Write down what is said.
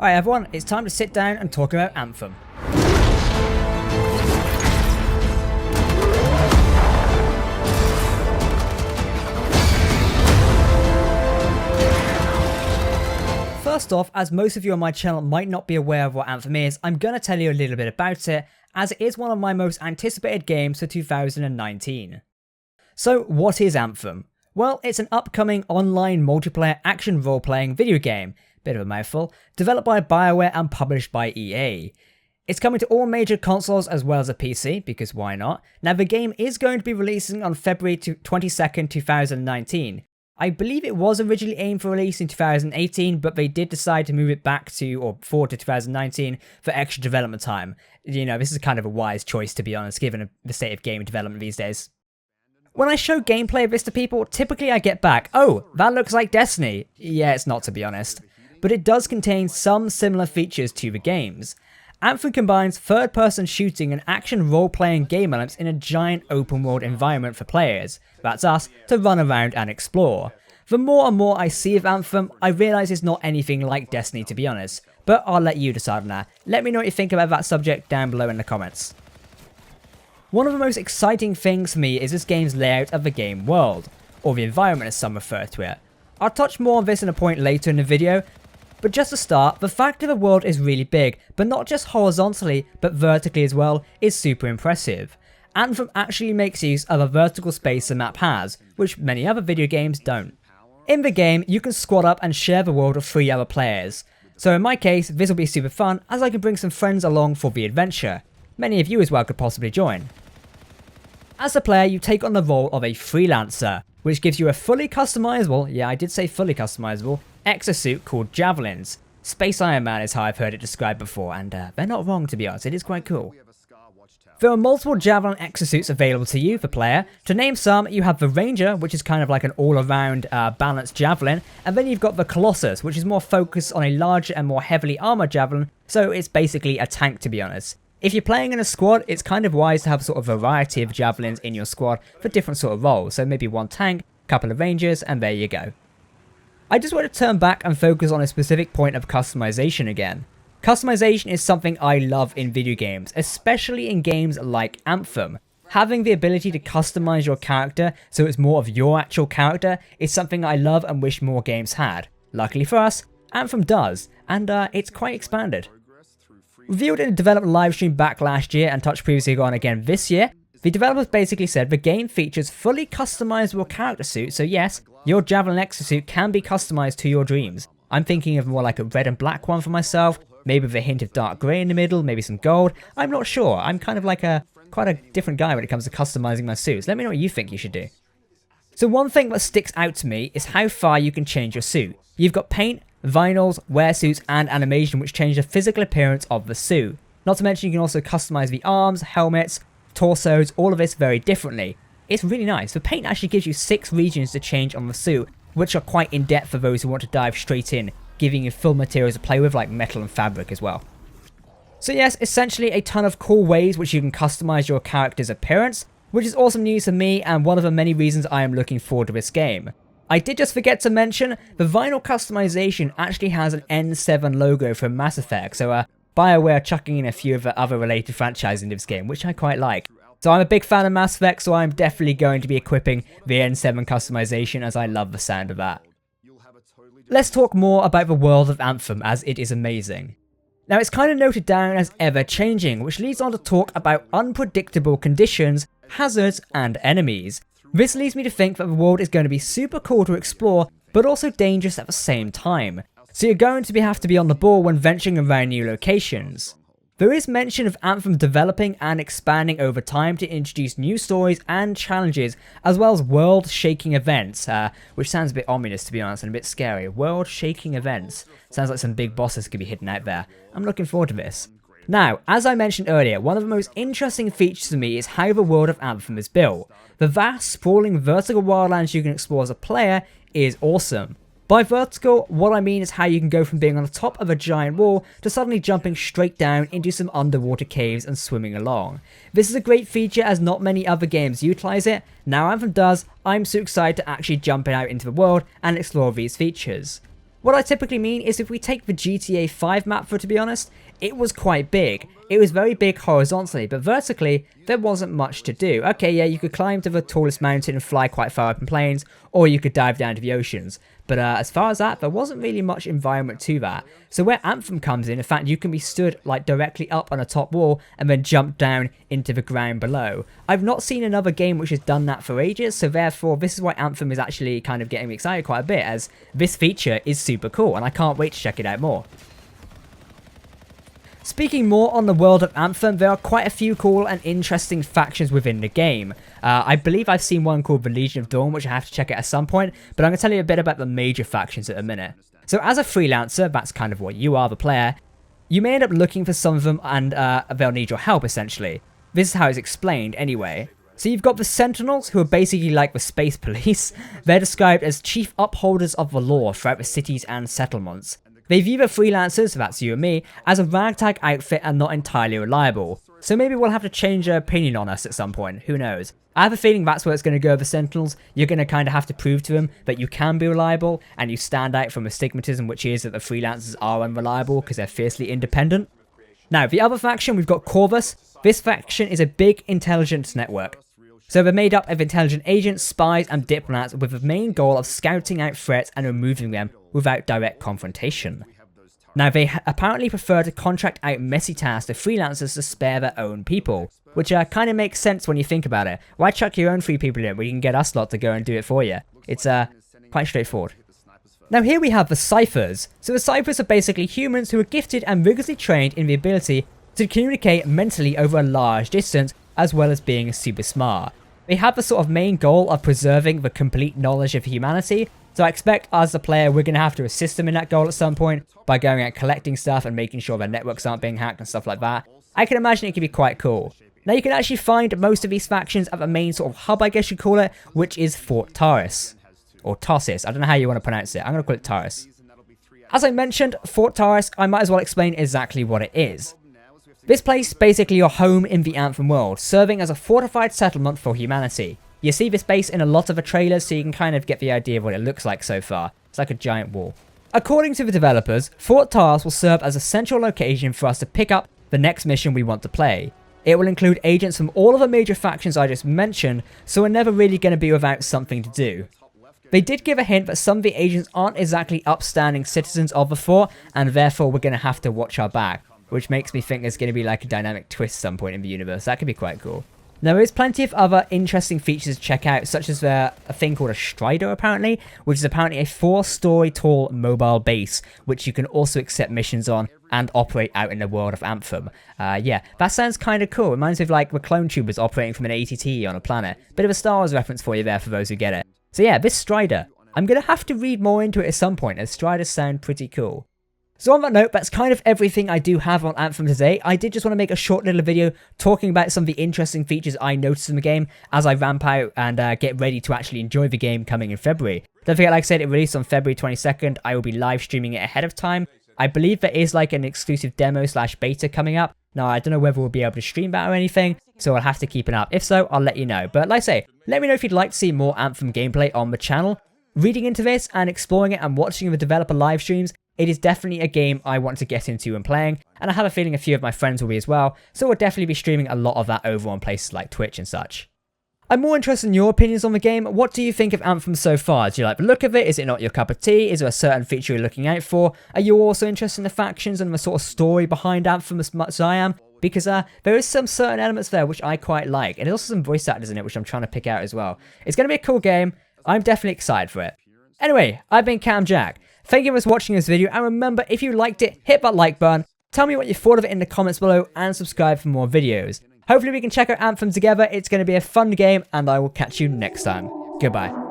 Alright everyone, it's time to sit down and talk about Anthem. First off, as most of you on my channel might not be aware of what Anthem is, I'm going to tell you a little bit about it, as it is one of my most anticipated games for 2019. So what is Anthem? Well, it's an upcoming online multiplayer action role-playing video game, bit of a mouthful, developed by BioWare and published by EA. It's coming to all major consoles as well as a PC, because why not? Now the game is going to be releasing on February 22nd, 2019. I believe it was originally aimed for release in 2018, but they did decide to move it back to, or forward to 2019 for extra development time. You know, this is kind of a wise choice to be honest, given the state of game development these days. When I show gameplay of this to people, typically I get back, oh, that looks like Destiny. Yeah, it's not to be honest. But it does contain some similar features to the games. Anthem combines third-person shooting and action role-playing game elements in a giant open-world environment for players, that's us, to run around and explore. The more and more I see of Anthem, I realise it's not anything like Destiny to be honest, but I'll let you decide on that. Let me know what you think about that subject down below in the comments. One of the most exciting things for me is this game's layout of the game world, or the environment as some refer to it. I'll touch more on this in a point later in the video, but just to start, the fact that the world is really big, but not just horizontally, but vertically as well, is super impressive. Anthem actually makes use of a vertical space the map has, which many other video games don't. In the game, you can squad up and share the world with 3 other players. So in my case, this will be super fun, as I can bring some friends along for the adventure. Many of you as well could possibly join. As a player, you take on the role of a freelancer, which gives you a fully customizable, yeah I did say fully customizable, exosuit called Javelins. Space Iron Man is how I've heard it described before, and they're not wrong to be honest, it is quite cool. There are multiple Javelin exosuits available to you, the player. To name some, you have the Ranger, which is kind of like an all-around balanced Javelin, and then you've got the Colossus, which is more focused on a larger and more heavily armoured Javelin, so it's basically a tank to be honest. If you're playing in a squad, it's kind of wise to have sort of a variety of Javelins in your squad for different sort of roles, so maybe one tank, a couple of Rangers, and there you go. I just want to turn back and focus on a specific point of customization again. Customization is something I love in video games, especially in games like Anthem. Having the ability to customize your character so it's more of your actual character is something I love and wish more games had. Luckily for us, Anthem does, and it's quite expanded. Revealed in a development livestream back last year and touched previously on again this year, the developers basically said the game features fully customizable character suits, so yes, your Javelin exosuit can be customized to your dreams. I'm thinking of more like a red and black one for myself, maybe with a hint of dark grey in the middle, maybe some gold, I'm not sure. I'm kind of like quite a different guy when it comes to customizing my suits. Let me know what you think you should do. So one thing that sticks out to me is how far you can change your suit. You've got paint, vinyls, wear suits and animation which change the physical appearance of the suit. Not to mention you can also customize the arms, helmets, torsos, all of this very differently. It's really nice. The paint actually gives you 6 regions to change on the suit, which are quite in depth for those who want to dive straight in, giving you full materials to play with like metal and fabric as well. So yes, essentially a ton of cool ways which you can customize your character's appearance, which is awesome news for me and one of the many reasons I am looking forward to this game. I did just forget to mention, the vinyl customization actually has an N7 logo from Mass Effect, so BioWare chucking in a few of the other related franchises into this game, which I quite like. So I'm a big fan of Mass Effect, so I'm definitely going to be equipping the N7 customization as I love the sound of that. Let's talk more about the world of Anthem as it is amazing. Now it's kind of noted down as ever changing, which leads on to talk about unpredictable conditions, hazards and enemies. This leads me to think that the world is going to be super cool to explore, but also dangerous at the same time. So you're going to have to be on the ball when venturing around new locations. There is mention of Anthem developing and expanding over time to introduce new stories and challenges, as well as world-shaking events, which sounds a bit ominous to be honest and a bit scary. World-shaking events. Sounds like some big bosses could be hidden out there. I'm looking forward to this. Now, as I mentioned earlier, one of the most interesting features to me is how the world of Anthem is built. The vast, sprawling vertical wildlands you can explore as a player is awesome. By vertical, what I mean is how you can go from being on the top of a giant wall to suddenly jumping straight down into some underwater caves and swimming along. This is a great feature as not many other games utilise it. Now Anthem does, I'm so excited to actually jump out into the world and explore these features. What I typically mean is if we take the GTA 5 map for, to be honest, it was quite big. It was very big horizontally, but vertically, there wasn't much to do. Okay, yeah, you could climb to the tallest mountain and fly quite far up in planes, or you could dive down to the oceans. But as far as that, there wasn't really much environment to that. So where Anthem comes in fact, you can be stood like directly up on a top wall and then jump down into the ground below. I've not seen another game which has done that for ages, so therefore this is why Anthem is actually kind of getting me excited quite a bit, as this feature is super cool and I can't wait to check it out more. Speaking more on the world of Anthem, there are quite a few cool and interesting factions within the game. I believe I've seen one called the Legion of Dawn, which I have to check out at some point, but I'm going to tell you a bit about the major factions at a minute. So as a freelancer, that's kind of what you are, the player, you may end up looking for some of them and they'll need your help essentially. This is how it's explained anyway. So you've got the Sentinels, who are basically like the space police. They're described as chief upholders of the law throughout the cities and settlements. They view the freelancers, so that's you and me, as a ragtag outfit and not entirely reliable. So maybe we'll have to change their opinion on us at some point, who knows. I have a feeling that's where it's going to go with the Sentinels. You're going to kind of have to prove to them that you can be reliable and you stand out from the stigmatism which is that the freelancers are unreliable because they're fiercely independent. Now, the other faction, we've got Corvus. This faction is a big intelligence network. So they're made up of intelligent agents, spies and diplomats with the main goal of scouting out threats and removing them without direct confrontation. Now they apparently prefer to contract out messy tasks to freelancers to spare their own people, which kind of makes sense when you think about it. Why chuck your own 3 people in when you can get us lot to go and do it for you? It's quite straightforward. Now here we have the Ciphers. So the Ciphers are basically humans who are gifted and rigorously trained in the ability to communicate mentally over a large distance, as well as being super smart. They have the sort of main goal of preserving the complete knowledge of humanity, so I expect as the player we're going to have to assist them in that goal at some point by going out collecting stuff and making sure their networks aren't being hacked and stuff like that. I can imagine it could be quite cool. Now you can actually find most of these factions at the main sort of hub, I guess you'd call it, which is Fort Taurus. Or Tarsis, I don't know how you want to pronounce it, I'm going to call it Taurus. As I mentioned, Fort Taurus, I might as well explain exactly what it is. This place is basically your home in the Anthem world, serving as a fortified settlement for humanity. You see this base in a lot of the trailers, so you can kind of get the idea of what it looks like so far. It's like a giant wall. According to the developers, Fort Taurus will serve as a central location for us to pick up the next mission we want to play. It will include agents from all of the major factions I just mentioned, so we're never really going to be without something to do. They did give a hint that some of the agents aren't exactly upstanding citizens of the fort, and therefore we're going to have to watch our back, which makes me think there's going to be like a dynamic twist some point in the universe. That could be quite cool. Now, there is plenty of other interesting features to check out, such as a thing called a Strider, apparently, which is apparently a 4-story tall mobile base, which you can also accept missions on and operate out in the world of Anthem. Yeah, that sounds kind of cool. It reminds me of like the clone tubers operating from an ATT on a planet. Bit of a Star Wars reference for you there for those who get it. So yeah, this Strider. I'm going to have to read more into it at some point, as Striders sound pretty cool. So on that note, that's kind of everything I do have on Anthem today. I did just want to make a short little video talking about some of the interesting features I noticed in the game as I ramp out and get ready to actually enjoy the game coming in February. Don't forget, like I said, it released on February 22nd. I will be live streaming it ahead of time. I believe there is like an exclusive demo / beta coming up. Now, I don't know whether we'll be able to stream that or anything, so I'll have to keep an eye out. If so, I'll let you know. But like I say, let me know if you'd like to see more Anthem gameplay on the channel. Reading into this and exploring it and watching the developer live streams, it is definitely a game I want to get into and playing, and I have a feeling a few of my friends will be as well, so we'll definitely be streaming a lot of that over on places like Twitch and such. I'm more interested in your opinions on the game. What do you think of Anthem so far? Do you like the look of it? Is it not your cup of tea? Is there a certain feature you're looking out for? Are you also interested in the factions and the sort of story behind Anthem as much as I am? Because there is some certain elements there which I quite like, and there's also some voice actors in it which I'm trying to pick out as well. It's going to be a cool game. I'm definitely excited for it. Anyway, I've been Cam Jack. Thank you for watching this video, and remember, if you liked it, hit that like button, tell me what you thought of it in the comments below, and subscribe for more videos. Hopefully we can check out Anthem together. It's going to be a fun game, and I will catch you next time. Goodbye.